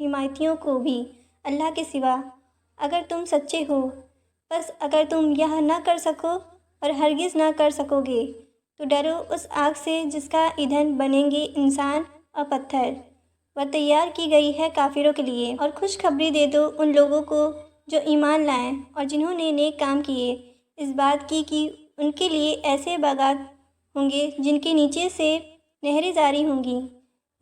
حمایتیوں کو بھی اللہ کے سوا۔ اگر تم سچے ہو، بس اگر تم یہ نہ کر سکو اور ہرگز نہ کر سکو گے تو ڈرو اس آگ سے جس کا ایندھن بنیں گے انسان اور پتھر، وہ تیار کی گئی ہے کافروں کے لیے۔ اور خوشخبری دے دو ان لوگوں کو جو ایمان لائیں اور جنہوں نے نیک کام کیے، اس بات کی کہ ان کے لیے ایسے باغات ہوں گے جن کے نیچے سے نہریں جاری ہوں گی۔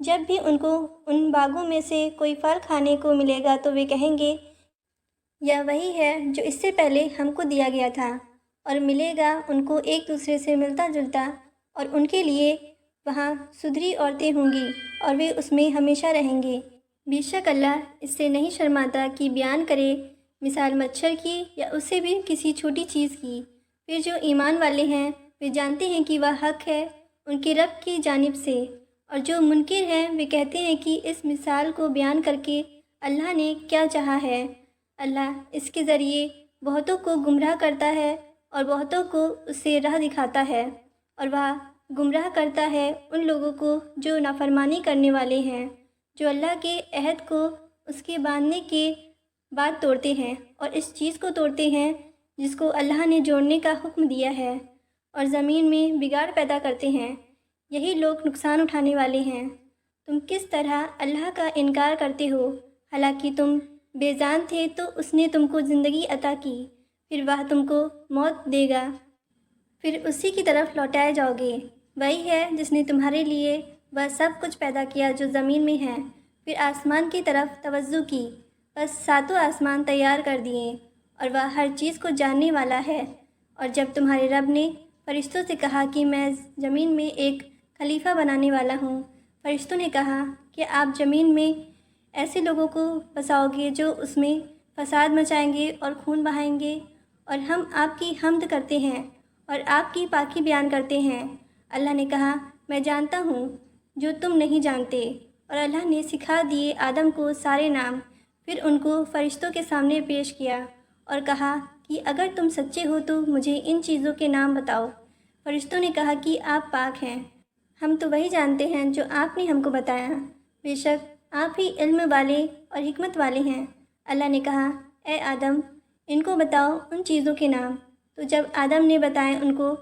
جب بھی ان کو ان باغوں میں سے کوئی پھل کھانے کو ملے گا تو وہ کہیں گے یہ وہی ہے جو اس سے پہلے ہم کو دیا گیا تھا، اور ملے گا ان کو ایک دوسرے سے ملتا جلتا، اور ان کے لیے وہاں سدھری عورتیں ہوں گی اور وہ اس میں ہمیشہ رہیں گے۔ بے شک اللہ اس سے نہیں شرماتا کہ بیان کرے مثال مچھر کی یا اس سے بھی کسی چھوٹی چیز کی۔ پھر جو ایمان والے ہیں وہ جانتے ہیں کہ وہ حق ہے ان کے رب کی جانب سے، اور جو منکر ہیں وہ کہتے ہیں کہ اس مثال کو بیان کر کے اللہ نے کیا چاہا ہے۔ اللہ اس کے ذریعے بہتوں کو گمراہ کرتا ہے اور بہتوں کو اس سے راہ دکھاتا ہے، اور وہ گمراہ کرتا ہے ان لوگوں کو جو نافرمانی کرنے والے ہیں، جو اللہ کے عہد کو اس کے باندھنے کے بعد توڑتے ہیں اور اس چیز کو توڑتے ہیں جس کو اللہ نے جوڑنے کا حکم دیا ہے، اور زمین میں بگاڑ پیدا کرتے ہیں۔ یہی لوگ نقصان اٹھانے والے ہیں۔ تم کس طرح اللہ کا انکار کرتے ہو، حالانکہ تم بے جان تھے تو اس نے تم کو زندگی عطا کی، پھر وہ تم کو موت دے گا، پھر اسی کی طرف لوٹائے جاؤ گے۔ وہی ہے جس نے تمہارے لیے وہ سب کچھ پیدا کیا جو زمین میں ہے، پھر آسمان کی طرف توجہ کی، بس ساتوں آسمان تیار کر دیے، اور وہ ہر چیز کو جاننے والا ہے۔ اور جب تمہارے رب نے فرشتوں سے کہا کہ میں زمین میں ایک خلیفہ بنانے والا ہوں، فرشتوں نے کہا کہ آپ زمین میں ایسے لوگوں کو بساؤ گے جو اس میں فساد مچائیں گے اور خون بہائیں گے، اور ہم آپ کی حمد کرتے ہیں اور آپ کی پاکی بیان کرتے ہیں۔ اللہ نے کہا میں جانتا ہوں جو تم نہیں جانتے، اور اللہ نے سکھا دیے آدم کو سارے نام، پھر ان کو فرشتوں کے سامنے پیش کیا اور کہا کہ اگر تم سچے ہو تو مجھے ان چیزوں کے نام بتاؤ۔ فرشتوں نے کہا کہ آپ پاک ہیں، ہم تو وہی جانتے ہیں جو آپ نے ہم کو بتایا، بے شک آپ ہی علم والے اور حکمت والے ہیں۔ اللہ نے کہا اے آدم ان کو بتاؤ ان چیزوں کے نام، تو جب آدم نے بتائے ان کو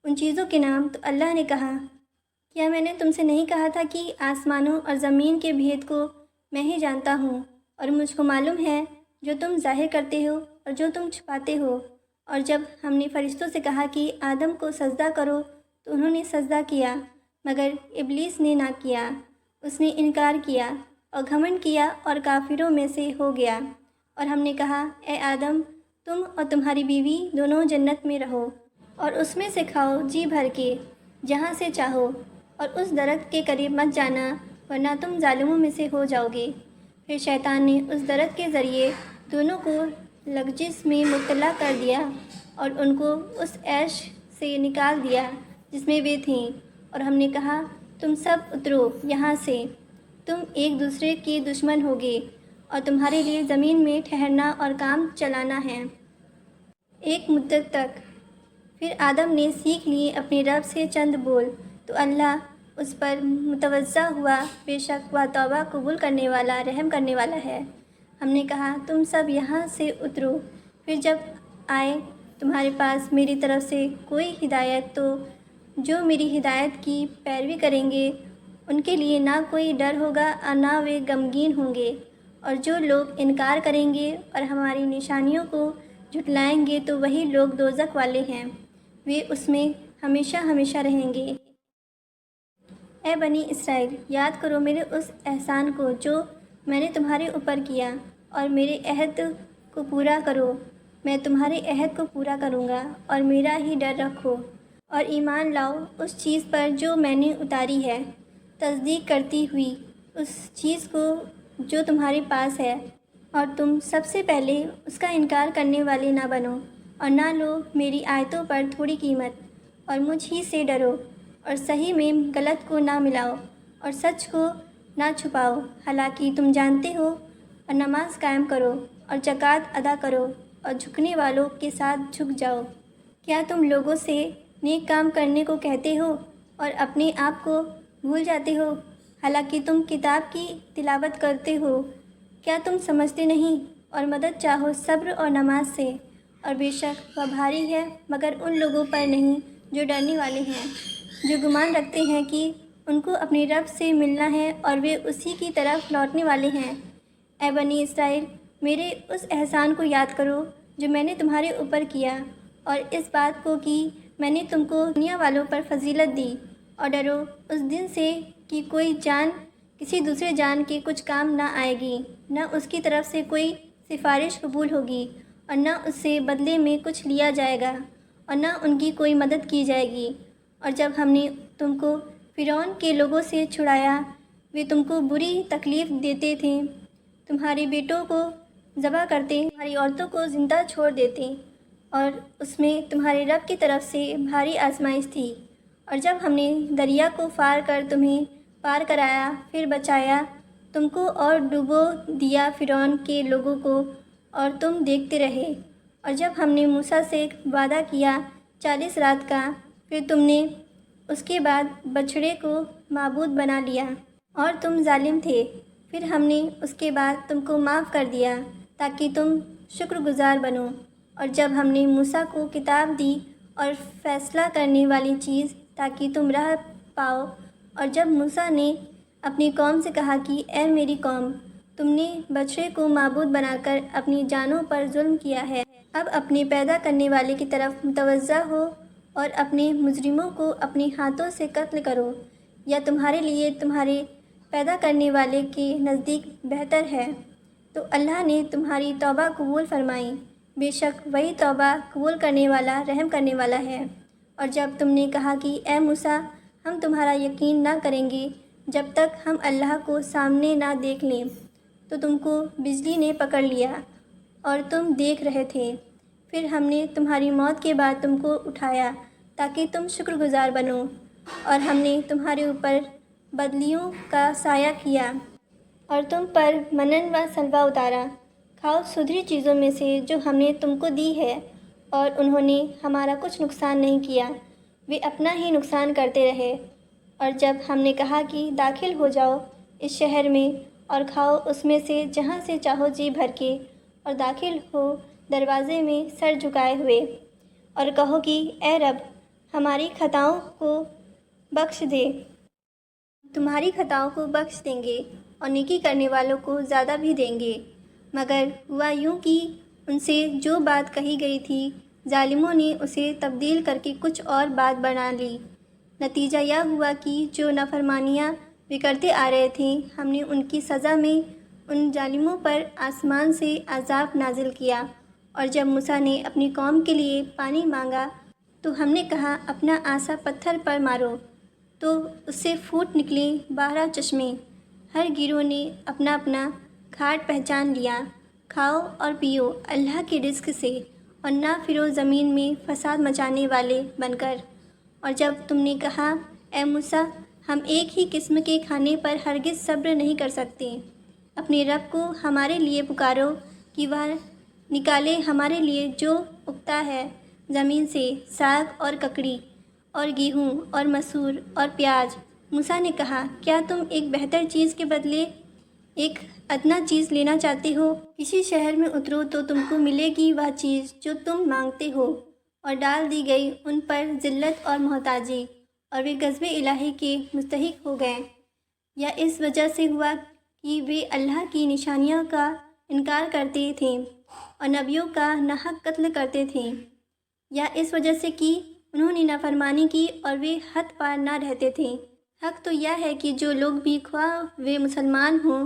ان چیزوں کے نام تو اللہ نے کہا کیا میں نے تم سے نہیں کہا تھا کہ آسمانوں اور زمین کے بھید کو میں ہی جانتا ہوں، اور مجھ کو معلوم ہے جو تم ظاہر کرتے ہو اور جو تم چھپاتے ہو۔ اور جب ہم نے فرشتوں سے کہا کہ آدم کو سجدہ کرو تو انہوں نے سجدہ کیا، مگر ابلیس نے نہ کیا، اس نے انکار کیا اور گھمنڈ کیا اور کافروں میں سے ہو گیا۔ اور ہم نے کہا اے آدم تم اور تمہاری بیوی دونوں جنت میں رہو اور اس میں سے کھاؤ جی بھر کے جہاں سے چاہو، اور اس درخت کے قریب مت جانا ورنہ تم ظالموں میں سے ہو جاؤ گے۔ پھر شیطان نے اس درخت کے ذریعے دونوں کو لغزش میں مبتلا کر دیا اور ان کو اس عیش سے نکال دیا جس میں وہ تھیں، اور ہم نے کہا تم سب اترو یہاں سے، تم ایک دوسرے کے دشمن ہوگے اور تمہارے لیے زمین میں ٹھہرنا اور کام چلانا ہے ایک مدت تک۔ پھر آدم نے سیکھ لیے اپنے رب سے چند بول تو اللہ اس پر متوجہ ہوا، بے شک وہ توبہ قبول کرنے والا رحم کرنے والا ہے۔ ہم نے کہا تم سب یہاں سے اترو، پھر جب آئے تمہارے پاس میری طرف سے کوئی ہدایت تو جو میری ہدایت کی پیروی کریں گے ان کے لیے نہ کوئی ڈر ہوگا اور نہ وہ غمگین ہوں گے، اور جو لوگ انکار کریں گے اور ہماری نشانیوں کو جھٹلائیں گے تو وہی لوگ دوزخ والے ہیں، وہ اس میں ہمیشہ ہمیشہ رہیں گے۔ اے بنی اسرائیل یاد کرو میرے اس احسان کو جو میں نے تمہارے اوپر کیا، اور میرے عہد کو پورا کرو، میں تمہارے عہد کو پورا کروں گا، اور میرا ہی ڈر رکھو اور ایمان لاؤ اس چیز پر جو میں نے اتاری ہے، تصدیق کرتی ہوئی اس چیز کو جو تمہارے پاس ہے، اور تم سب سے پہلے اس کا انکار کرنے والے نہ بنو، اور نہ لو میری آیتوں پر تھوڑی قیمت، اور مجھ ہی سے ڈرو، اور صحیح میں غلط کو نہ ملاؤ اور سچ کو نہ چھپاؤ، حالانکہ تم جانتے ہو، اور نماز قائم کرو اور زکوٰۃ ادا کرو اور جھکنے والوں کے ساتھ جھک جاؤ۔ کیا تم لوگوں سے نیک کام کرنے کو کہتے ہو اور اپنے آپ کو بھول جاتے ہو، حالانکہ تم کتاب کی تلاوت کرتے ہو کیا تم سمجھتے نہیں؟ اور مدد چاہو صبر اور نماز سے، اور بے شک وہ بھاری ہے مگر ان لوگوں پر نہیں جو ڈرنے والے ہیں، جو گمان رکھتے ہیں کہ ان کو اپنے رب سے ملنا ہے اور وہ اسی کی طرف لوٹنے والے ہیں۔ اے بنی اسرائیل، میرے اس احسان کو یاد کرو جو میں نے تمہارے اوپر کیا، اور اس بات کو کہ میں نے تم کو دنیا والوں پر فضیلت دی، اور ڈرو اس دن سے کہ کوئی جان کسی دوسرے جان کے کچھ کام نہ آئے گی، نہ اس کی طرف سے کوئی سفارش قبول ہوگی، اور نہ اس سے بدلے میں کچھ لیا جائے گا، اور نہ ان کی کوئی مدد کی جائے گی۔ اور جب ہم نے تم کو فرعون کے لوگوں سے چھڑایا، وہ تم کو بری تکلیف دیتے تھے، تمہارے بیٹوں کو ذبح کرتے، تمہاری عورتوں کو زندہ چھوڑ دیتے، اور اس میں تمہارے رب کی طرف سے بھاری آزمائش تھی۔ اور جب ہم نے دریا کو پار کر تمہیں پار کرایا، پھر بچایا تم کو اور ڈبو دیا فرعون کے لوگوں کو، اور تم دیکھتے رہے۔ اور جب ہم نے موسیٰ سے وعدہ کیا 40 رات کا، پھر تم نے اس کے بعد بچھڑے کو معبود بنا لیا، اور تم ظالم تھے، پھر ہم نے اس کے بعد تم کو معاف کر دیا تاکہ تم شکر گزار بنو۔ اور جب ہم نے موسیٰ کو کتاب دی اور فیصلہ کرنے والی چیز تاکہ تم راہ پاؤ، اور جب موسیٰ نے اپنی قوم سے کہا کہ اے میری قوم، تم نے بچڑے کو معبود بنا کر اپنی جانوں پر ظلم کیا ہے، اب اپنے پیدا کرنے والے کی طرف متوجہ ہو اور اپنے مجرموں کو اپنے ہاتھوں سے قتل کرو، یا تمہارے لیے تمہارے پیدا کرنے والے کے نزدیک بہتر ہے۔ تو اللہ نے تمہاری توبہ قبول فرمائی، بے شک وہی توبہ قبول کرنے والا رحم کرنے والا ہے۔ اور جب تم نے کہا کہ اے موسیٰ، ہم تمہارا یقین نہ کریں گے جب تک ہم اللہ کو سامنے نہ دیکھ لیں، تو تم کو بجلی نے پکڑ لیا اور تم دیکھ رہے تھے، پھر ہم نے تمہاری موت کے بعد تم کو اٹھایا تاکہ تم شکر گزار بنو، اور ہم نے تمہارے اوپر بدلیوں کا سایہ کیا اور تم پر منن و سلوہ اتارا۔ کھاؤ سدھری چیزوں میں سے جو ہم نے تم کو دی ہے، اور انہوں نے ہمارا کچھ نقصان نہیں کیا، وہ اپنا ہی نقصان کرتے رہے۔ اور جب ہم نے کہا کہ داخل ہو جاؤ اس شہر میں اور کھاؤ اس میں سے جہاں سے چاہو جی بھر کے، اور داخل ہو دروازے میں سر جھکائے ہوئے، اور کہو کہ اے رب، ہماری خطاؤں کو بخش دے، تمہاری خطاؤں کو بخش دیں گے اور نیکی کرنے والوں کو زیادہ بھی دیں گے۔ مگر ہوا یوں کہ ان سے جو بات کہی گئی تھی، ظالموں نے اسے تبدیل کر کے کچھ اور بات بنا لی۔ نتیجہ یہ ہوا کہ جو نافرمانیاں وہ کرتے آ رہے تھے، ہم نے ان کی سزا میں ان ظالموں پر آسمان سے عذاب نازل کیا۔ اور جب موسیٰ نے اپنی قوم کے لیے پانی مانگا تو ہم نے کہا اپنا عصا پتھر پر مارو، تو اس سے پھوٹ نکلے 12 چشمے، ہر گروہ نے اپنا اپنا گھاٹ پہچان لیا۔ کھاؤ اور پیو اللہ کے رزق سے، اور نہ پھرو زمین میں فساد مچانے والے بن کر۔ اور جب تم نے کہا اے موسیٰ، ہم ایک ہی قسم کے کھانے پر ہرگز صبر نہیں کر سکتے، اپنے رب کو ہمارے لیے پکارو کہ وہ نکالے ہمارے لیے جو اگتا ہے زمین سے، ساگ اور ککڑی اور گیہوں اور مسور اور پیاز۔ موسیٰ نے کہا کیا تم ایک بہتر چیز کے بدلے ایک ادنیٰ چیز لینا چاہتے ہو؟ کسی شہر میں اترو تو تم کو ملے گی وہ چیز جو تم مانگتے ہو، اور ڈال دی گئی ان پر ذلت اور محتاجی، اور وہ غضب الہی کے مستحق ہو گئے۔ یا اس وجہ سے ہوا کہ وہ اللہ کی نشانیوں کا انکار کرتے تھے اور نبیوں کا ناحق قتل کرتے تھے، یا اس وجہ سے کہ انہوں نے نافرمانی کی اور وہ حد پار نہ رہتے تھے۔ حق تو یہ ہے کہ جو لوگ بھی خواہ وہ مسلمان ہوں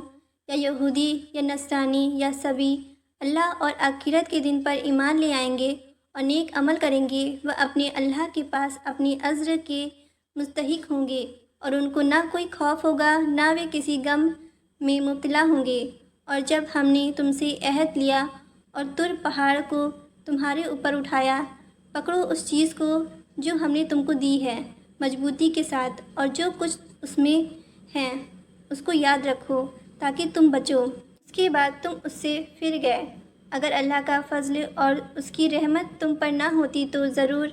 یا یہودی یا نصرانی یا سبی، اللہ اور آخرت کے دن پر ایمان لے آئیں گے اور نیک عمل کریں گے، وہ اپنے اللہ کے پاس اپنی اجر کے مستحق ہوں گے، اور ان کو نہ کوئی خوف ہوگا، نہ وہ کسی غم میں مبتلا ہوں گے۔ اور جب ہم نے تم سے عہد لیا اور طور پہاڑ کو تمہارے اوپر اٹھایا، پکڑو اس چیز کو جو ہم نے تم کو دی ہے مضبوطی کے ساتھ، اور جو کچھ اس میں ہے اس کو یاد رکھو تاکہ تم بچو۔ اس کے بعد تم اس سے پھر گئے۔ اگر اللہ کا فضل اور اس کی رحمت تم پر نہ ہوتی تو ضرور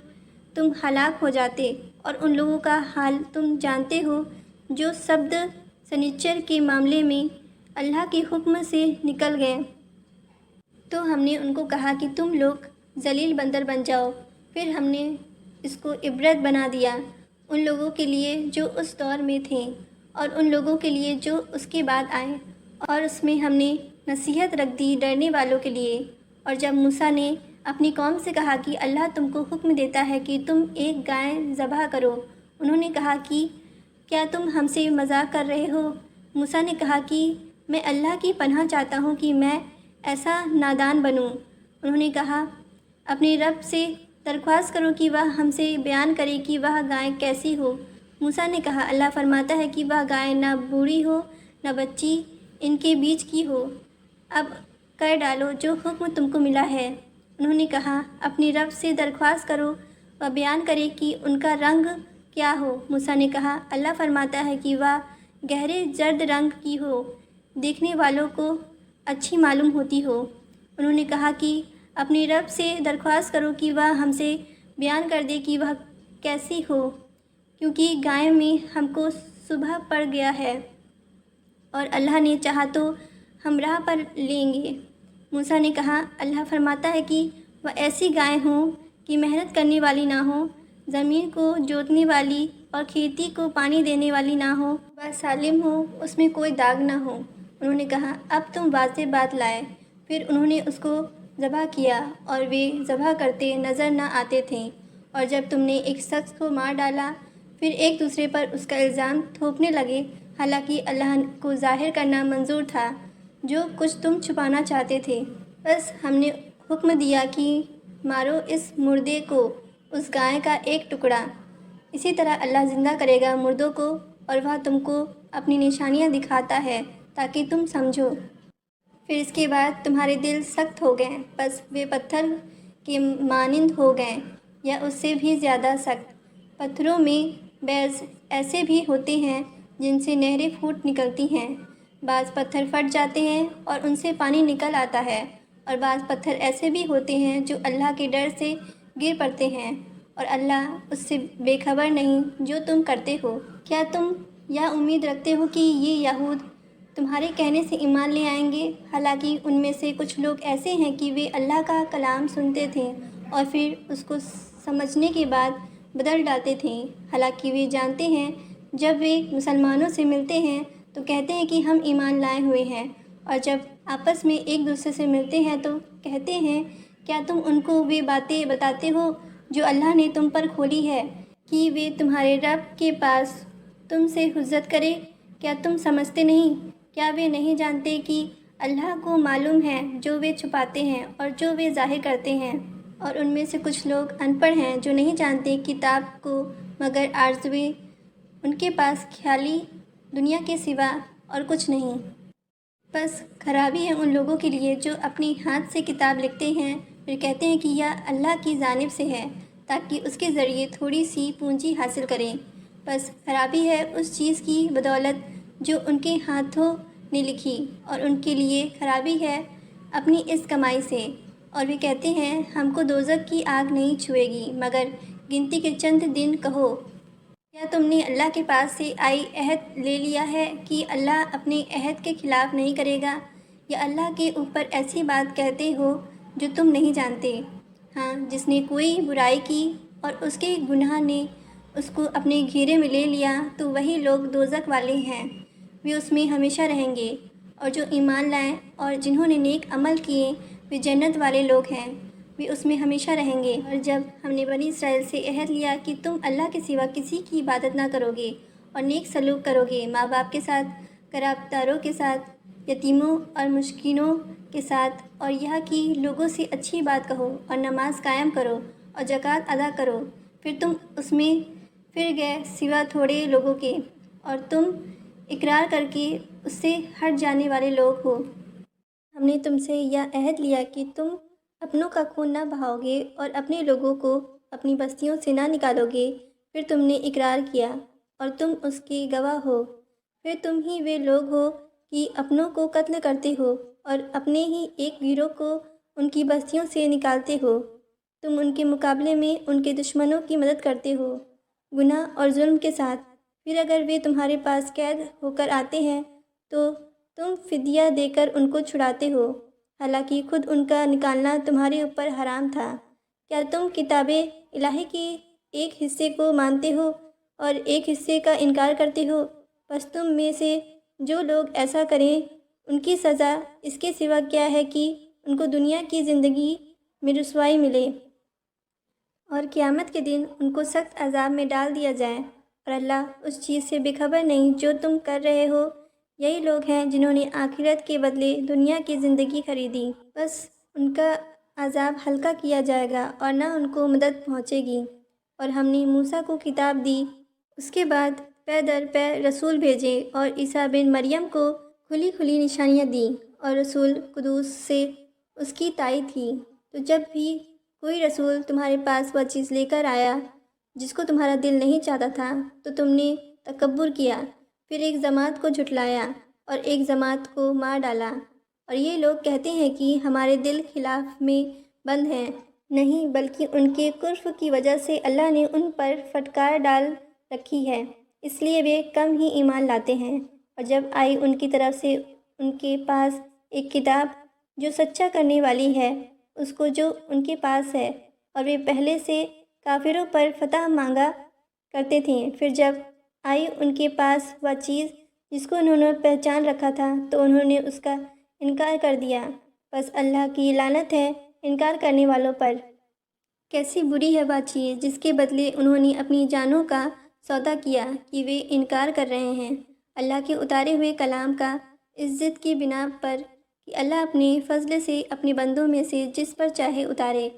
تم ہلاک ہو جاتے، اور ان لوگوں کا حال تم جانتے ہو جو سبت سنیچر کے معاملے میں اللہ کے حکم سے نکل گئے تو ہم نے ان کو کہا کہ تم لوگ ذلیل بندر بن جاؤ۔ پھر ہم نے اس کو عبرت بنا دیا ان لوگوں کے لیے جو اس دور میں تھے اور ان لوگوں کے لیے جو اس کے بعد آئے، اور اس میں ہم نے نصیحت رکھ دی ڈرنے والوں کے لیے۔ اور جب موسیٰ نے اپنی قوم سے کہا کہ اللہ تم کو حکم دیتا ہے کہ تم ایک گائے ذبح کرو، انہوں نے کہا کہ کیا تم ہم سے مذاق کر رہے ہو؟ موسیٰ نے کہا کہ میں اللہ کی پناہ چاہتا ہوں کہ میں ایسا نادان بنوں۔ انہوں نے کہا اپنے رب سے درخواست کرو کہ وہ ہم سے بیان کرے کہ وہ گائے کیسی ہو۔ موسیٰ نے کہا اللہ فرماتا ہے کہ وہ گائے نہ بوڑھی ہو نہ بچی، ان کے بیچ کی ہو۔ اب کر ڈالو جو حکم تم کو ملا ہے۔ انہوں نے کہا اپنے رب سے درخواست کرو وہ بیان کرے کہ ان کا رنگ کیا ہو۔ موسیٰ نے کہا اللہ فرماتا ہے کہ وہ گہرے زرد رنگ کی ہو، دیکھنے والوں کو اچھی معلوم ہوتی ہو۔ انہوں نے کہا کہ اپنے رب سے درخواست کرو کہ وہ ہم سے بیان کر دے کہ وہ کیسی ہو، کیونکہ گائے میں ہم کو صبح پڑ گیا ہے اور اللہ نے چاہا تو ہم راہ پر لیں گے۔ موسیٰ نے کہا اللہ فرماتا ہے کہ وہ ایسی گائے ہوں کہ محنت کرنے والی نہ ہوں، زمین کو جوتنے والی اور کھیتی کو پانی دینے والی نہ ہو، وہ سالم ہو، اس میں کوئی داغ نہ ہو۔ انہوں نے کہا اب تم واضح بات لائے۔ پھر انہوں نے اس کو ذبح کیا اور وہ ذبح کرتے نظر نہ آتے تھے۔ اور جب تم نے ایک شخص کو مار ڈالا پھر ایک دوسرے پر اس کا الزام تھوپنے لگے، حالانکہ اللہ کو ظاہر کرنا منظور تھا جو کچھ تم چھپانا چاہتے تھے۔ بس ہم نے حکم دیا کہ مارو اس مردے کو، اس گائے کا ایک ٹکڑا۔ اسی طرح اللہ زندہ کرے گا مردوں کو، اور وہ تم کو اپنی نشانیاں دکھاتا ہے تاکہ تم سمجھو۔ پھر اس کے بعد تمہارے دل سخت ہو گئے، بس وہ پتھر کے مانند ہو گئے یا اس سے بھی زیادہ سخت۔ پتھروں میں بعض ایسے بھی ہوتے ہیں جن سے نہریں پھوٹ نکلتی ہیں، بعض پتھر پھٹ جاتے ہیں اور ان سے پانی نکل آتا ہے، اور بعض پتھر ایسے بھی ہوتے ہیں جو اللہ کے ڈر سے گر پڑتے ہیں، اور اللہ اس سے بے خبر نہیں جو تم کرتے ہو۔ کیا تم یہ امید رکھتے ہو کہ یہ یہود تمہارے کہنے سے ایمان لے آئیں گے؟ حالانکہ ان میں سے کچھ لوگ ایسے ہیں کہ وہ اللہ کا کلام سنتے تھے اور پھر اس کو سمجھنے کے بعد بدل ڈالتے تھے، حالانکہ وہ جانتے ہیں جب وہ مسلمانوں سے ملتے ہیں تو کہتے ہیں کہ ہم ایمان لائے ہوئے ہیں، اور جب آپس میں ایک دوسرے سے ملتے ہیں تو کہتے ہیں کیا تم ان کو وہ باتیں بتاتے ہو جو اللہ نے تم پر کھولی ہے کہ وہ تمہارے رب کے پاس تم سے حجت کرے؟ کیا تم سمجھتے نہیں؟ کیا وہ نہیں جانتے کہ اللہ کو معلوم ہے جو وہ چھپاتے ہیں اور جو وہ ظاہر کرتے ہیں؟ اور ان میں سے کچھ لوگ ان پڑھ ہیں جو نہیں جانتے کتاب کو مگر آرزویں، ان کے پاس خیالی دنیا کے سوا اور کچھ نہیں۔ بس خرابی ہے ان لوگوں کے لیے جو اپنے ہاتھ سے کتاب لکھتے ہیں پھر کہتے ہیں کہ یہ اللہ کی جانب سے ہے تاکہ اس کے ذریعے تھوڑی سی پونجی حاصل کریں۔ بس خرابی ہے اس چیز کی بدولت جو ان کے ہاتھوں نے لکھی، اور ان کے لیے خرابی ہے اپنی اس کمائی سے۔ اور وہ کہتے ہیں ہم کو دوزخ کی آگ نہیں چھوئے گی مگر گنتی کے چند دن۔ کہو کیا تم نے اللہ کے پاس سے آئی عہد لے لیا ہے کہ اللہ اپنے عہد کے خلاف نہیں کرے گا، یا اللہ کے اوپر ایسی بات کہتے ہو جو تم نہیں جانتے؟ ہاں، جس نے کوئی برائی کی اور اس کے گناہ نے اس کو اپنے گھیرے میں لے لیا تو وہی لوگ دوزخ والے ہیں، وہ اس میں ہمیشہ رہیں گے۔ اور جو ایمان لائیں اور جنہوں نے نیک عمل کیے وہ جنت والے لوگ ہیں، وہ اس میں ہمیشہ رہیں گے۔ اور جب ہم نے بنی اسرائیل سے عہد لیا کہ تم اللہ کے سوا کسی کی عبادت نہ کرو گے اور نیک سلوک کرو گے، ماں باپ کے ساتھ، قرابت داروں کے ساتھ، یتیموں اور مسکینوں کے ساتھ، اور یہاں کی لوگوں سے اچھی بات کہو اور نماز قائم کرو اور زکوٰۃ ادا کرو، پھر تم اس میں پھر گئے سوا تھوڑے لوگوں کے، اور تم اقرار کر کے اس سے ہٹ جانے والے لوگ ہو۔ ہم نے تم سے یہ عہد لیا کہ تم اپنوں کا خون نہ بہاؤ گے اور اپنے لوگوں کو اپنی بستیوں سے نہ نکالو گے، پھر تم نے اقرار کیا اور تم اس کے گواہ ہو۔ پھر تم ہی وہ لوگ ہو کہ اپنوں کو قتل کرتے ہو اور اپنے ہی ایک گروہ کو ان کی بستیوں سے نکالتے ہو، تم ان کے مقابلے میں ان کے دشمنوں کی مدد کرتے ہو گناہ اور ظلم کے ساتھ۔ پھر اگر وہ تمہارے پاس قید ہو کر آتے ہیں تو تم فدیہ دے کر ان کو چھڑاتے ہو، حالانکہ خود ان کا نکالنا تمہارے اوپر حرام تھا۔ کیا تم کتاب الہی کے ایک حصے کو مانتے ہو اور ایک حصے کا انکار کرتے ہو؟ بس تم میں سے جو لوگ ایسا کریں ان کی سزا اس کے سوا کیا ہے کہ ان کو دنیا کی زندگی میں رسوائی ملے اور قیامت کے دن ان کو سخت عذاب میں ڈال دیا جائے، اور اللہ اس چیز سے بے خبر نہیں جو تم کر رہے ہو۔ یہی لوگ ہیں جنہوں نے آخرت کے بدلے دنیا کی زندگی خریدی، بس ان کا عذاب ہلکا کیا جائے گا اور نہ ان کو مدد پہنچے گی۔ اور ہم نے موسیٰ کو کتاب دی، اس کے بعد پے در پے رسول بھیجے اور عیسیٰ بن مریم کو کھلی کھلی نشانیاں دیں، اور رسول قدوس سے اس کی تائید کی۔ تو جب بھی کوئی رسول تمہارے پاس وہ چیز لے کر آیا جس کو تمہارا دل نہیں چاہتا تھا تو تم نے تکبر کیا، پھر ایک جماعت کو جھٹلایا اور ایک جماعت کو مار ڈالا، اور یہ لوگ کہتے ہیں کہ ہمارے دل خلاف میں بند ہیں۔ نہیں، بلکہ ان کے کفر کی وجہ سے اللہ نے ان پر پھٹکار ڈال رکھی ہے، اس لیے وہ کم ہی ایمان لاتے ہیں۔ اور جب آئی ان کی طرف سے ان کے پاس ایک کتاب جو سچا کرنے والی ہے اس کو جو ان کے پاس ہے، اور وہ پہلے سے کافروں پر فتح مانگا کرتے تھے، پھر جب آئی ان کے پاس وہ چیز جس کو انہوں نے پہچان رکھا تھا تو انہوں نے اس کا انکار کر دیا۔ بس اللہ کی لعنت ہے انکار کرنے والوں پر۔ کیسی بری ہے وہ چیز جس کے بدلے انہوں نے اپنی جانوں کا سودا کیا کہ وہ انکار کر رہے ہیں اللہ کے اتارے ہوئے کلام کا، عزت کی بنا پر کہ اللہ اپنے فضل سے اپنے بندوں میں سے جس پر چاہے اتارے،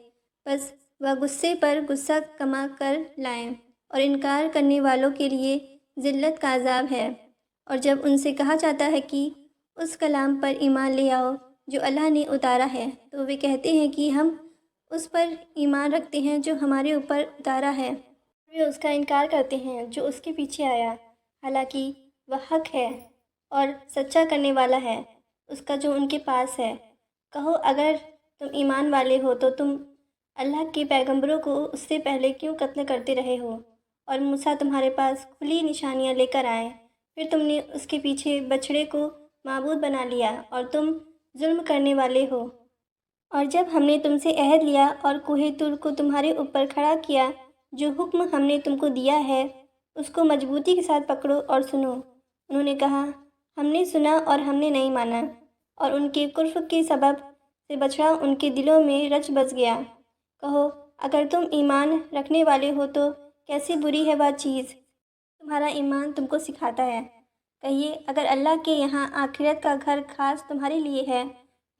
بس وہ غصے پر غصہ کما کر لائیں، اور انکار کرنے والوں کے لیے ذلت کا عذاب ہے۔ اور جب ان سے کہا جاتا ہے کہ اس کلام پر ایمان لے آؤ جو اللہ نے اتارا ہے، تو وہ کہتے ہیں کہ ہم اس پر ایمان رکھتے ہیں جو ہمارے اوپر اتارا ہے۔ وہ اس کا انکار کرتے ہیں جو اس کے پیچھے آیا، حالانکہ وہ حق ہے اور سچا کرنے والا ہے اس کا جو ان کے پاس ہے۔ کہو اگر تم ایمان والے ہو تو تم اللہ کے پیغمبروں کو اس سے پہلے کیوں قتل کرتے رہے ہو؟ اور موسیٰ تمہارے پاس کھلی نشانیاں لے کر آئے، پھر تم نے اس کے پیچھے بچھڑے کو معبود بنا لیا اور تم ظلم کرنے والے ہو۔ اور جب ہم نے تم سے عہد لیا اور کوہ طور کو تمہارے اوپر کھڑا کیا، جو حکم ہم نے تم کو دیا ہے اس کو مضبوطی کے ساتھ پکڑو اور سنو۔ انہوں نے کہا ہم نے سنا اور ہم نے نہیں مانا، اور ان کے کفر کے سبب سے بچڑا ان کے دلوں میں رچ بس گیا۔ کہو اگر تم ایمان رکھنے والے ہو تو کیسی بری ہے وہ چیز تمہارا ایمان تم کو سکھاتا ہے۔ کہیے اگر اللہ کے یہاں آخرت کا گھر خاص تمہارے لیے ہے،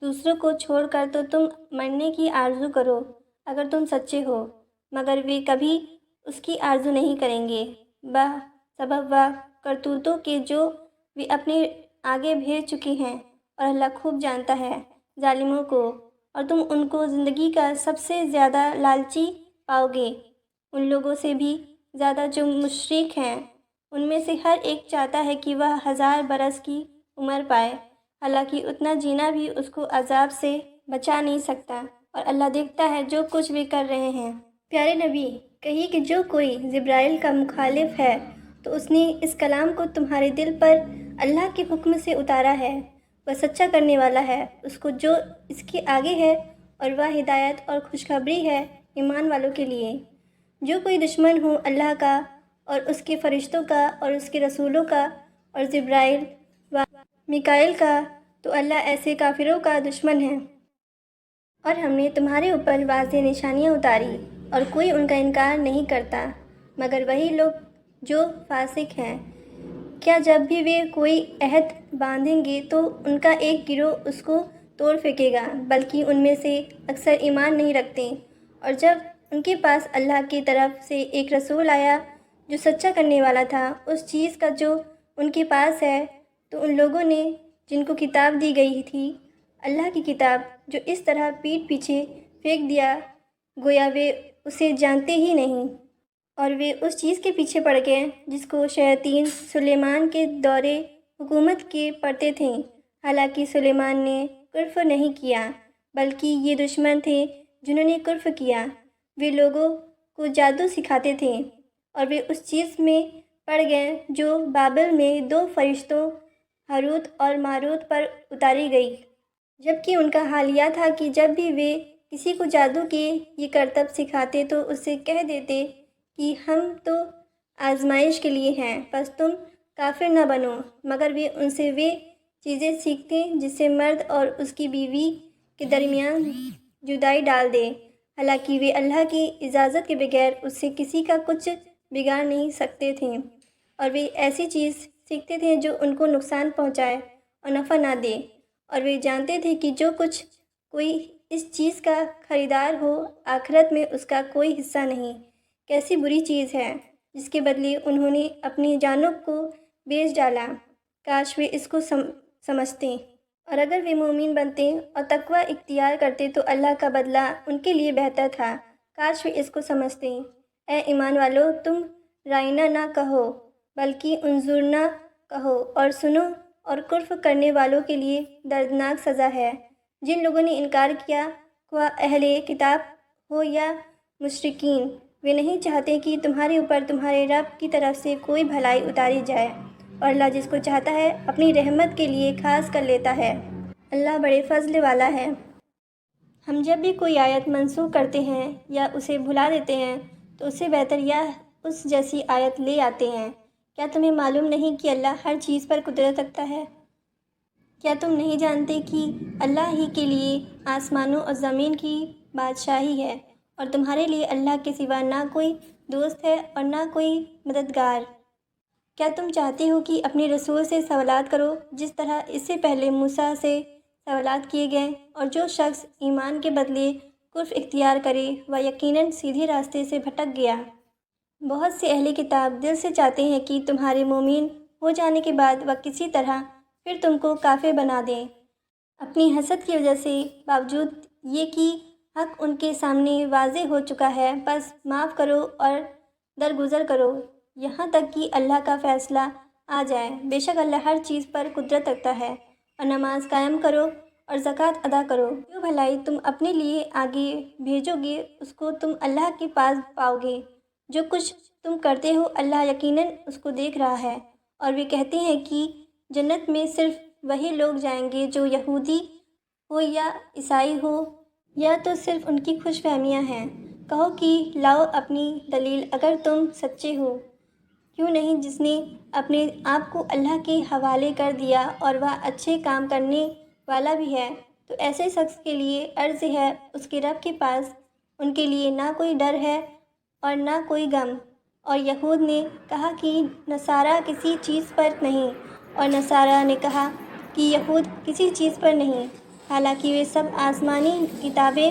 دوسروں کو چھوڑ کر تو تم مرنے کی آرزو کرو اگر تم سچے ہو، مگر وہ کبھی اس کی آرزو نہیں کریں گے، سبب وہ کرتوتوں کے جو وہ اپنے آگے بھیج چکے ہیں، اور اللہ خوب جانتا ہے ظالموں کو۔ اور تم ان کو زندگی کا سب سے زیادہ لالچی پاؤ گے، ان لوگوں سے بھی زیادہ جو مشرک ہیں۔ ان میں سے ہر ایک چاہتا ہے کہ وہ 1000 برس کی عمر پائے، حالانکہ اتنا جینا بھی اس کو عذاب سے بچا نہیں سکتا، اور اللہ دیکھتا ہے جو کچھ بھی کر رہے ہیں۔ پیارے نبی، کہیے کہ جو کوئی جبرائیل کا مخالف ہے تو اس نے اس کلام کو تمہارے دل پر اللہ کے حکم سے اتارا ہے، وہ سچا کرنے والا ہے اس کو جو اس کے آگے ہے، اور وہ ہدایت اور خوشخبری ہے ایمان والوں کے لیے۔ جو کوئی دشمن ہو اللہ کا اور اس کے فرشتوں کا اور اس کے رسولوں کا اور جبرائیل و میکائیل کا، تو اللہ ایسے کافروں کا دشمن ہے۔ اور ہم نے تمہارے اوپر واضح نشانیاں اتاری اور کوئی ان کا انکار نہیں کرتا مگر وہی لوگ جو فاسق ہیں۔ کیا جب بھی وہ کوئی عہد باندھیں گے تو ان کا ایک گروہ اس کو توڑ پھینکے گا، بلکہ ان میں سے اکثر ایمان نہیں رکھتے۔ اور جب ان کے پاس اللہ کی طرف سے ایک رسول آیا جو سچا کرنے والا تھا اس چیز کا جو ان کے پاس ہے، تو ان لوگوں نے جن کو کتاب دی گئی تھی، اللہ کی کتاب، جو اس طرح پیٹھ پیچھے پھینک دیا گویا وہ اسے جانتے ہی نہیں، اور وہ اس چیز کے پیچھے پڑ گئے جس کو شیاطین سلیمان کے دور حکومت کے پڑھتے تھے، حالانکہ سلیمان نے کفر نہیں کیا بلکہ یہ دشمن تھے جنہوں نے کفر کیا۔ وہ لوگوں کو جادو سکھاتے تھے، اور وہ اس چیز میں پڑ گئے جو بابل میں 2 فرشتوں ہاروت اور ماروت پر اتاری گئی، جبکہ ان کا حال یہ تھا کہ جب بھی وہ کسی کو جادو کے یہ کرتب سکھاتے تو اسے کہہ دیتے کہ ہم تو آزمائش کے لیے ہیں، بس تم کافر نہ بنو، مگر وہ ان سے وہ چیزیں سیکھتے جس سے مرد اور اس کی بیوی کے درمیان جدائی ڈال دے، حالانکہ وہ اللہ کی اجازت کے بغیر اس سے کسی کا کچھ بگاڑ نہیں سکتے تھے، اور وہ ایسی چیز سیکھتے تھے جو ان کو نقصان پہنچائے اور نفع نہ دے، اور وہ جانتے تھے کہ جو کچھ کوئی اس چیز کا خریدار ہو آخرت میں اس کا کوئی حصہ نہیں۔ کیسی بری چیز ہے جس کے بدلے انہوں نے اپنی جانوں کو بیچ ڈالا، کاش وہ اس کو سمجھتے، اور اگر وہ مومن بنتے اور تقوی اختیار کرتے تو اللہ کا بدلہ ان کے لیے بہتر تھا، کاش وہ اس کو سمجھتے۔ اے ایمان والو، تم رائنا نہ کہو بلکہ انظرنا کہو اور سنو، اور کفر کرنے والوں کے لیے دردناک سزا ہے۔ جن لوگوں نے انکار کیا، خواہ اہل کتاب ہو یا مشرکین، وہ نہیں چاہتے کہ تمہارے اوپر تمہارے رب کی طرف سے کوئی بھلائی اتاری جائے، اور اللہ جس کو چاہتا ہے اپنی رحمت کے لیے خاص کر لیتا ہے۔ اللہ بڑے فضل والا ہے۔ ہم جب بھی کوئی آیت منسوخ کرتے ہیں یا اسے بھلا دیتے ہیں تو اس سے بہتر یا اس جیسی آیت لے آتے ہیں۔ کیا تمہیں معلوم نہیں کہ اللہ ہر چیز پر قدرت رکھتا ہے؟ کیا تم نہیں جانتے کہ اللہ ہی کے لیے آسمانوں اور زمین کی بادشاہی ہے، اور تمہارے لیے اللہ کے سوا نہ کوئی دوست ہے اور نہ کوئی مددگار؟ کیا تم چاہتے ہو کہ اپنے رسول سے سوالات کرو جس طرح اس سے پہلے موسیٰ سے سوالات کیے گئے، اور جو شخص ایمان کے بدلے کفر اختیار کرے وہ یقیناً سیدھے راستے سے بھٹک گیا۔ بہت سے اہل کتاب دل سے چاہتے ہیں کہ تمہارے مومن ہو جانے کے بعد وہ کسی طرح پھر تم کو کافر بنا دیں، اپنی حسد کی وجہ سے، باوجود یہ کہ حق ان کے سامنے واضح ہو چکا ہے۔ بس معاف کرو اور درگزر کرو یہاں تک کہ اللہ کا فیصلہ آ جائے، بے شک اللہ ہر چیز پر قدرت رکھتا ہے، اور نماز قائم کرو اور زکوٰۃ ادا کرو، جو بھلائی تم اپنے لیے آگے بھیجو گے اس کو تم اللہ کے پاس پاؤ گے، جو کچھ تم کرتے ہو اللہ یقیناً اس کو دیکھ رہا ہے۔ اور وہ کہتے ہیں کہ جنت میں صرف وہی لوگ جائیں گے جو یہودی ہو یا عیسائی ہو، یا تو صرف ان کی خوش فہمیاں ہیں۔ کہو کہ لاؤ اپنی دلیل اگر تم سچے ہو، کیوں نہیں جس نے اپنے آپ کو اللہ کے حوالے کر دیا اور وہ اچھے کام کرنے والا بھی ہے، تو ایسے شخص کے لیے عرض ہے اس کے رب کے پاس، ان کے لیے نہ کوئی ڈر ہے اور نہ کوئی غم۔ اور یہود نے کہا کہ نصارہ کسی چیز پر نہیں، اور نصارہ نے کہا کہ یہود کسی چیز پر نہیں، حالانکہ وہ سب آسمانی کتابیں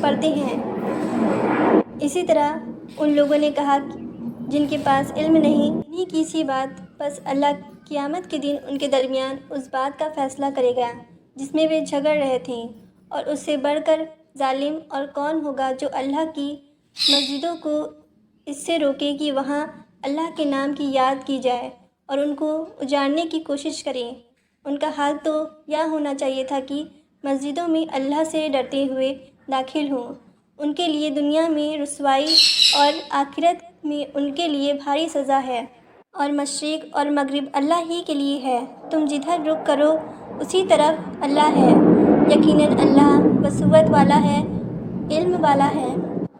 پڑھتے ہیں۔ اسی طرح ان لوگوں نے کہا جن کے پاس علم نہیں، انہی کی سی بات، بس اللہ قیامت کے دن ان کے درمیان اس بات کا فیصلہ کرے گا جس میں وہ جھگڑ رہے تھے، اور اس سے بڑھ کر ظالم اور کون ہوگا جو اللہ کی مسجدوں کو اس سے روکے کہ وہاں اللہ کے نام کی یاد کی جائے اور ان کو اجاڑنے کی کوشش کرے۔ ان کا حال تو یہ ہونا چاہیے تھا کہ مسجدوں میں اللہ سے ڈرتے ہوئے داخل ہوں، ان کے لیے دنیا میں رسوائی اور آخرت میں ان کے لیے بھاری سزا ہے۔ اور مشرق اور مغرب اللہ ہی کے لیے ہے، تم جدھر رخ کرو اسی طرف اللہ ہے، یقیناً اللہ وسعت والا ہے، علم والا ہے۔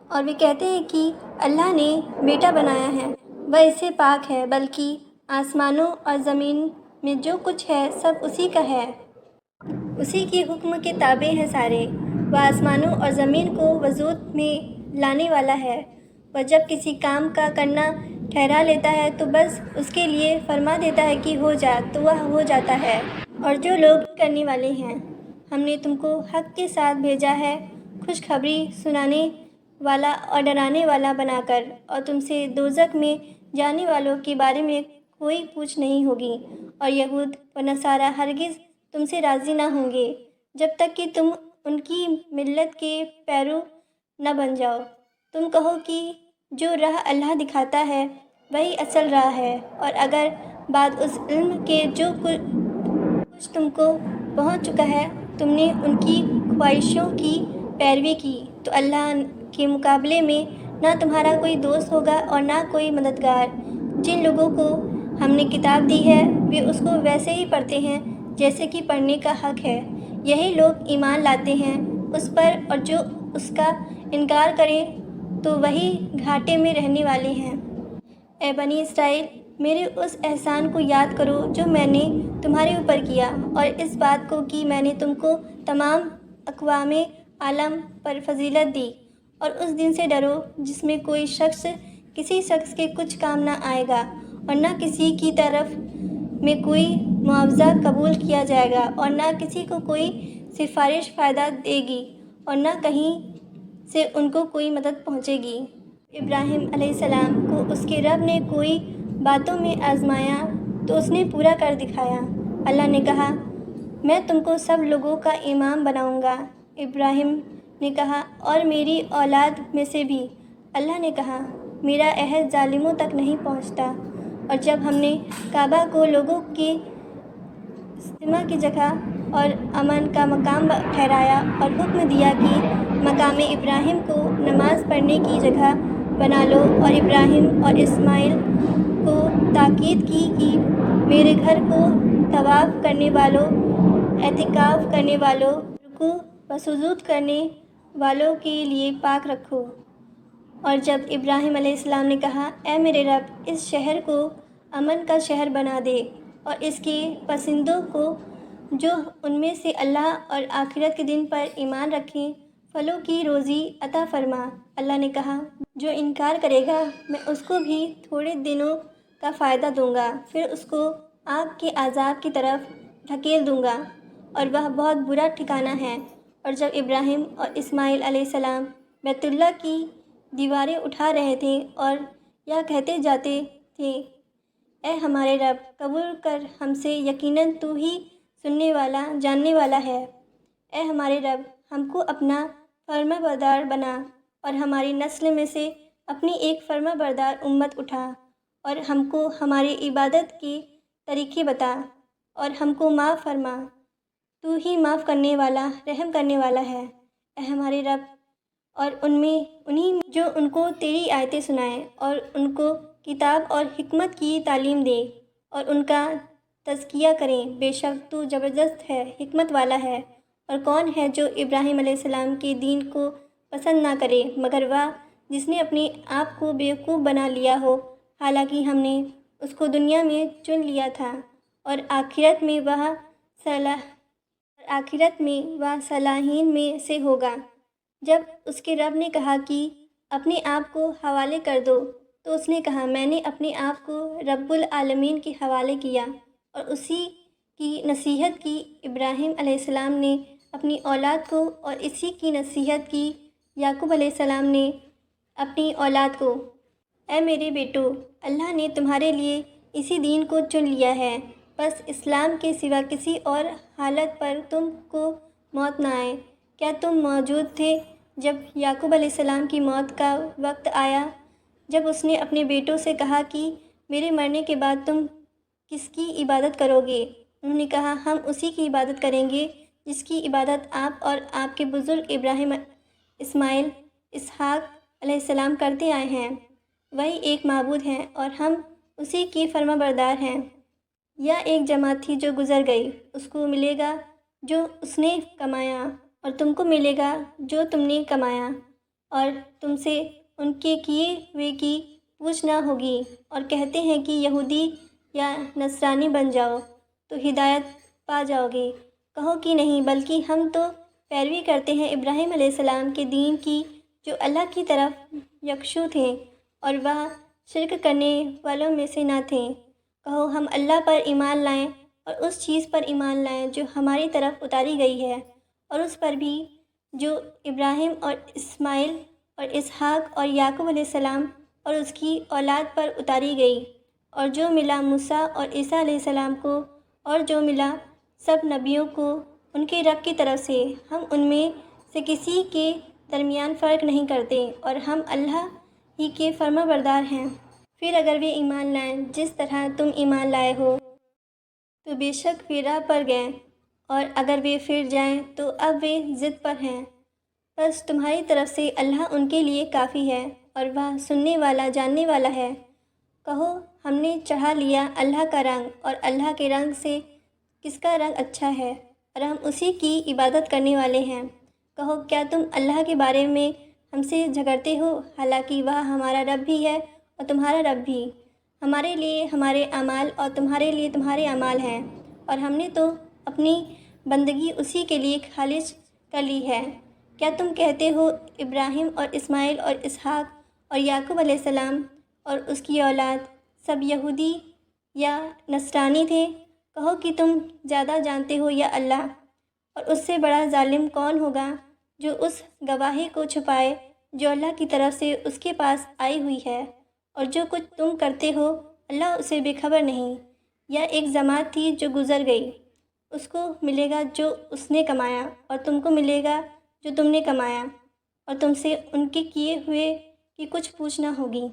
اور وہ کہتے ہیں کہ اللہ نے بیٹا بنایا ہے، وہ اس سے پاک ہے، بلکہ آسمانوں اور زمین میں جو کچھ ہے سب اسی کا ہے، اسی کے حکم کے تابع ہیں سارے۔ وہ آسمانوں اور زمین کو وجود میں لانے والا ہے، وہ جب کسی کام کا کرنا ٹھہرا لیتا ہے تو بس اس کے لیے فرما دیتا ہے کہ ہو جا، تو وہ ہو جاتا ہے۔ اور جو لوگ کرنے والے ہیں، ہم نے تم کو حق کے ساتھ بھیجا ہے، خوشخبری سنانے والا اور ڈرانے والا بنا کر، اور تم سے دوزخ میں جانے والوں کے بارے میں کوئی پوچھ نہیں ہوگی۔ اور یہود و نصارہ ہرگز تم سے راضی نہ ہوں گے جب تک کہ تم ان کی ملت کے پیرو نہ بن جاؤ۔ تم کہو کہ جو راہ اللہ دکھاتا ہے وہی اصل راہ ہے، اور اگر بعد اس علم کے جو کچھ تم کو پہنچ چکا ہے تم نے ان کی خواہشوں کی پیروی کی، تو اللہ کے مقابلے میں نہ تمہارا کوئی دوست ہوگا اور نہ کوئی مددگار۔ جن لوگوں کو ہم نے کتاب دی ہے وہ اس کو ویسے ہی پڑھتے ہیں جیسے کہ پڑھنے کا حق ہے۔ یہی لوگ ایمان لاتے ہیں اس پر، اور جو اس کا انکار کریں تو وہی گھاٹے میں رہنے والے ہیں۔ اے بنی اسرائیل، میرے اس احسان کو یاد کرو جو میں نے تمہارے اوپر کیا، اور اس بات کو کہ میں نے تم کو تمام اقوام عالم پر فضیلت دی، اور اس دن سے ڈرو جس میں کوئی شخص کسی شخص کے کچھ کام نہ آئے گا، اور نہ کسی کی طرف میں کوئی معاوضہ قبول کیا جائے گا، اور نہ کسی کو کوئی سفارش فائدہ دے گی، اور نہ کہیں سے ان کو کوئی مدد پہنچے گی۔ ابراہیم علیہ السلام کو اس کے رب نے کوئی باتوں میں آزمایا تو اس نے پورا کر دکھایا۔ اللہ نے کہا، میں تم کو سب لوگوں کا امام بناؤں گا۔ ابراہیم نے کہا، اور میری اولاد میں سے بھی۔ اللہ نے کہا، میرا عہد ظالموں تک نہیں پہنچتا۔ اور جب ہم نے کعبہ کو لوگوں کے اجتماع کی جگہ اور امن کا مقام ٹھہرایا، اور حکم دیا کہ مقام ابراہیم کو نماز پڑھنے کی جگہ بنا لو، اور ابراہیم اور اسماعیل کو تاکید کی کہ میرے گھر کو طواف کرنے والوں، اعتکاف کرنے والوں، رکوع و سجود کرنے والوں کے لیے پاک رکھو۔ اور جب ابراہیم علیہ السلام نے کہا، اے میرے رب، اس شہر کو امن کا شہر بنا دے، اور اس کے پسندوں کو جو ان میں سے اللہ اور آخرت کے دن پر ایمان رکھیں پھلوں کی روزی عطا فرما۔ اللہ نے کہا، جو انکار کرے گا میں اس کو بھی تھوڑے دنوں کا فائدہ دوں گا، پھر اس کو آگ کے عذاب کی طرف دھکیل دوں گا، اور وہ بہت برا ٹھکانہ ہے۔ اور جب ابراہیم اور اسماعیل علیہ السلام بیت اللہ کی دیواریں اٹھا رہے تھے اور یہ کہتے جاتے تھے، اے ہمارے رب، قبول کر ہم سے، یقیناً تو ہی سننے والا جاننے والا ہے۔ اے ہمارے رب، ہم کو اپنا فرما بردار بنا، اور ہماری نسل میں سے اپنی ایک فرما بردار امت اٹھا، اور ہم کو ہماری عبادت کے طریقے بتا، اور ہم کو معاف فرما۔ تو ہی معاف کرنے والا، رحم کرنے والا ہے۔ اے ہمارے رب، اور انہیں میں جو ان کو تیری آیتیں سنائیں، اور ان کو کتاب اور حکمت کی تعلیم دے، اور ان کا تزکیہ کریں۔ بے شک تو زبردست ہے، حکمت والا ہے۔ اور کون ہے جو ابراہیم علیہ السلام کے دین کو پسند نہ کرے مگر وہ جس نے اپنے آپ کو بیوقوف بنا لیا ہو، حالانکہ ہم نے اس کو دنیا میں چن لیا تھا، اور آخرت میں وہ صالحین میں سے ہوگا۔ جب اس کے رب نے کہا کہ اپنے آپ کو حوالے کر دو، تو اس نے کہا، میں نے اپنے آپ کو رب العالمین کے حوالے کیا، اور اسی کی نصیحت کی۔ ابراہیم علیہ السلام نے اپنی اولاد کو، اور اسی کی نصیحت کی یعقوب علیہ السلام نے اپنی اولاد کو۔ اے میرے بیٹو، اللہ نے تمہارے لیے اسی دین کو چن لیا ہے، بس اسلام کے سوا کسی اور حالت پر تم کو موت نہ آئے۔ کیا تم موجود تھے جب یعقوب علیہ السلام کی موت کا وقت آیا، جب اس نے اپنے بیٹوں سے کہا کہ میرے مرنے کے بعد تم کس کی عبادت کرو گے؟ انہوں نے کہا، ہم اسی کی عبادت کریں گے جس کی عبادت آپ اور آپ کے بزرگ ابراہیم، اسماعیل، اسحاق علیہ السلام کرتے آئے ہیں۔ وہی ایک معبود ہے، اور ہم اسی کی فرما بردار ہیں۔ یا ایک جماعت تھی جو گزر گئی، اس کو ملے گا جو اس نے کمایا، اور تم کو ملے گا جو تم نے کمایا، اور تم سے ان کے کیے ہوئے کی پوچھ نہ ہوگی۔ اور کہتے ہیں کہ یہودی یا نصرانی بن جاؤ تو ہدایت پا جاؤ گے۔ کہو کہ نہیں، بلکہ ہم تو پیروی کرتے ہیں ابراہیم علیہ السلام کے دین کی، جو اللہ کی طرف یکسو تھے، اور وہ شرک کرنے والوں میں سے نہ تھے۔ کہو، ہم اللہ پر ایمان لائیں، اور اس چیز پر ایمان لائیں جو ہماری طرف اتاری گئی ہے، اور اس پر بھی جو ابراہیم اور اسماعیل اور اسحاق اور یعقوب علیہ السلام اور اس کی اولاد پر اتاری گئی، اور جو ملا موسیٰ اور عیسیٰ علیہ السلام کو، اور جو ملا سب نبیوں کو ان کے رب کی طرف سے۔ ہم ان میں سے کسی کے درمیان فرق نہیں کرتے، اور ہم اللہ ہی کے فرما بردار ہیں۔ پھر اگر وہ ایمان لائیں جس طرح تم ایمان لائے ہو، تو بے شک وہ راہ پر گئے، اور اگر وہ پھر جائیں تو اب وہ ضد پر ہیں۔ بس تمہاری طرف سے اللہ ان کے لیے کافی ہے، اور وہ سننے والا جاننے والا ہے۔ کہو ہم نے چڑھا لیا اللہ کا رنگ، اور اللہ کے رنگ سے کس کا رنگ اچھا ہے، اور ہم اسی کی عبادت کرنے والے ہیں۔ کہو کیا تم اللہ کے بارے میں ہم سے جھگڑتے ہو، حالانکہ وہ ہمارا رب بھی ہے اور تمہارا رب بھی۔ ہمارے لیے ہمارے اعمال اور تمہارے لیے تمہارے اعمال ہیں، اور ہم نے تو اپنی بندگی اسی کے لیے خالص کر لی ہے۔ کیا تم کہتے ہو ابراہیم اور اسماعیل اور اسحاق اور یعقوب علیہ السلام اور اس کی اولاد سب یہودی یا نصرانی تھے؟ کہو کہ تم زیادہ جانتے ہو یا اللہ، اور اس سے بڑا ظالم کون ہوگا جو اس گواہی کو چھپائے جو اللہ کی طرف سے اس کے پاس آئی ہوئی ہے، اور جو کچھ تم کرتے ہو اللہ اسے بے خبر نہیں۔ یا ایک جماعت تھی جو گزر گئی، اس کو ملے گا جو اس نے کمایا، اور تم کو ملے گا جو تم نے کمایا، اور تم سے ان کے کیے ہوئے کی کچھ پوچھ نہ ہوگی۔